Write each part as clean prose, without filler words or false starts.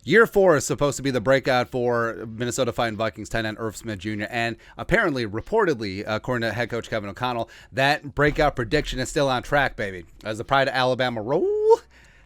Year 4 is supposed to be the breakout for Minnesota Fighting Vikings tight end Irv Smith Jr. And apparently, reportedly, according to head coach Kevin O'Connell, that breakout prediction is still on track, baby. As the pride of Alabama Roll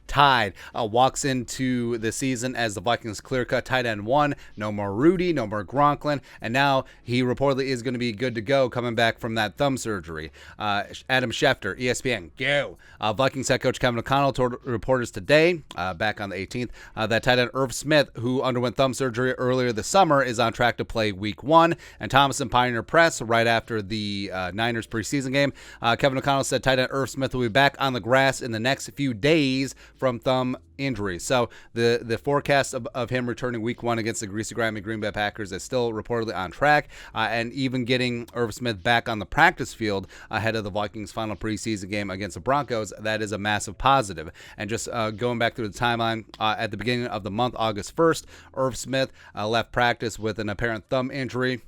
Tide walks into the season as the Vikings clear-cut tight end 1. No more Rudy, no more Gronklin, and now he reportedly is going to be good to go coming back from that thumb surgery. Adam Schefter, ESPN, go. Vikings head coach Kevin O'Connell told reporters today, back on the 18th, that tight end Irv Smith, who underwent thumb surgery earlier this summer, is on track to play week 1. And Thomas and Pioneer Press, right after the Niners preseason game, Kevin O'Connell said tight end Irv Smith will be back on the grass in the next few days from thumb injury. So the forecast of him returning week 1 against the greasy grimy Green Bay Packers is still reportedly on track, and even getting Irv Smith back on the practice field ahead of the Vikings' final preseason game against the Broncos, that is a massive positive. And just going back through the timeline, at the beginning of the month, August 1st, Irv Smith left practice with an apparent thumb injury.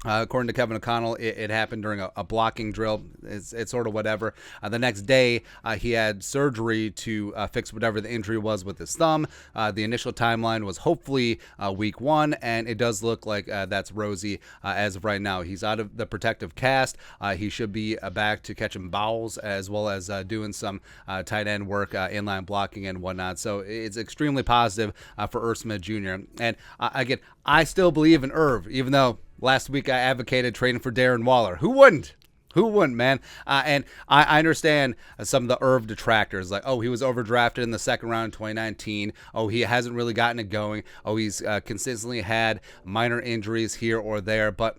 According to Kevin O'Connell, it happened during a blocking drill. It's sort of whatever. The next day, he had surgery to fix whatever the injury was with his thumb. The initial timeline was hopefully week 1, and it does look like that's rosy as of right now. He's out of the protective cast. He should be back to catching balls as well as doing some tight end work, inline blocking and whatnot. So it's extremely positive for Irv Smith Jr. And again, I still believe in Irv, even though last week I advocated trading for Darren Waller. Who wouldn't? Who wouldn't, man? And I understand some of the Irv detractors, like, oh, he was overdrafted in the second round in 2019. Oh, he hasn't really gotten it going. Oh, he's consistently had minor injuries here or there. But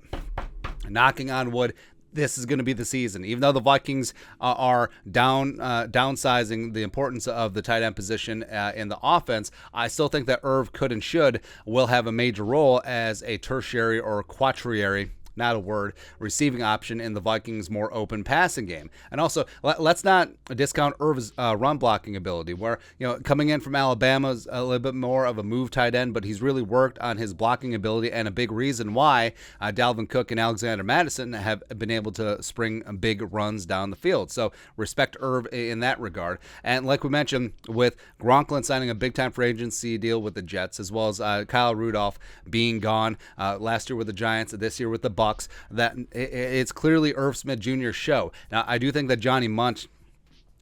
knocking on wood, this is going to be the season. Even though the Vikings are downsizing the importance of the tight end position in the offense, I still think that Irv could and will have a major role as a tertiary or quaternary, not a word, receiving option in the Vikings' more open passing game. And also, let's not discount Irv's run blocking ability, where, coming in from Alabama is a little bit more of a move tight end, but he's really worked on his blocking ability, and a big reason why Dalvin Cook and Alexander Mattison have been able to spring big runs down the field. So respect Irv in that regard. And like we mentioned, with Gronklin signing a big-time free agency deal with the Jets, as well as Kyle Rudolph being gone last year with the Giants, this year with the Bucks, that it's clearly Irv Smith Jr.'s show. Now, I do think that Johnny Munt,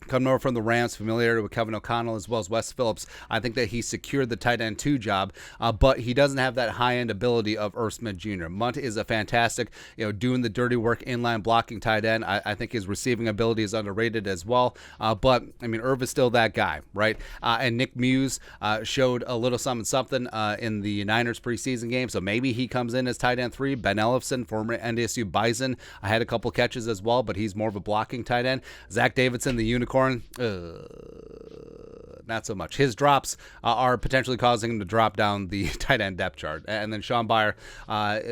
coming over from the Rams, familiarity with Kevin O'Connell as well as Wes Phillips, I think that he secured the tight end 2 job, but he doesn't have that high-end ability of Irv Smith Jr. Munt is a fantastic, doing the dirty work inline blocking tight end. I think his receiving ability is underrated as well, but, Irv is still that guy, right? And Nick Muse showed a little something in the Niners preseason game, so maybe he comes in as tight end 3. Ben Ellefson, former NDSU Bison, had a couple catches as well, but he's more of a blocking tight end. Zach Davidson, the unicorn, not so much. His drops are potentially causing him to drop down the tight end depth chart. And then Sean Byer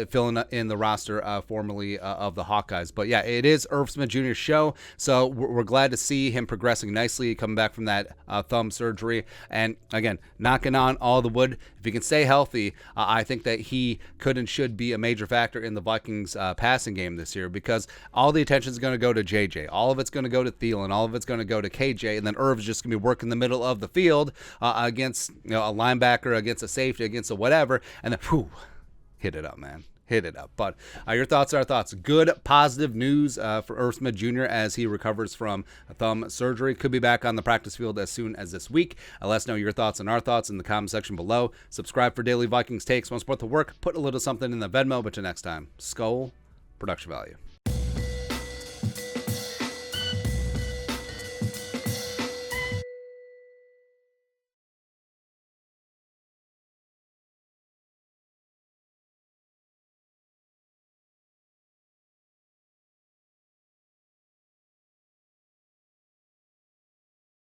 filling in the roster formerly of the Hawkeyes. But yeah, it is Irv Smith Jr.'s show, so we're glad to see him progressing nicely, coming back from that thumb surgery. And again, knocking on all the wood, if he can stay healthy, I think that he could and should be a major factor in the Vikings passing game this year, because all the attention is going to go to JJ. All of it's going to go to Thielen. All of it's going to go to KJ. And then Irv is just going to be working the middle of the field against a linebacker, against a safety, against a whatever. And then, hit it up, man. Hit it up. But your thoughts are our thoughts. Good, positive news for Irv Smith Jr. as he recovers from thumb surgery. Could be back on the practice field as soon as this week. Let us know your thoughts and our thoughts in the comment section below. Subscribe for daily Vikings takes. Want to support the work? Put a little something in the Venmo. But till next time, Skull Production Value.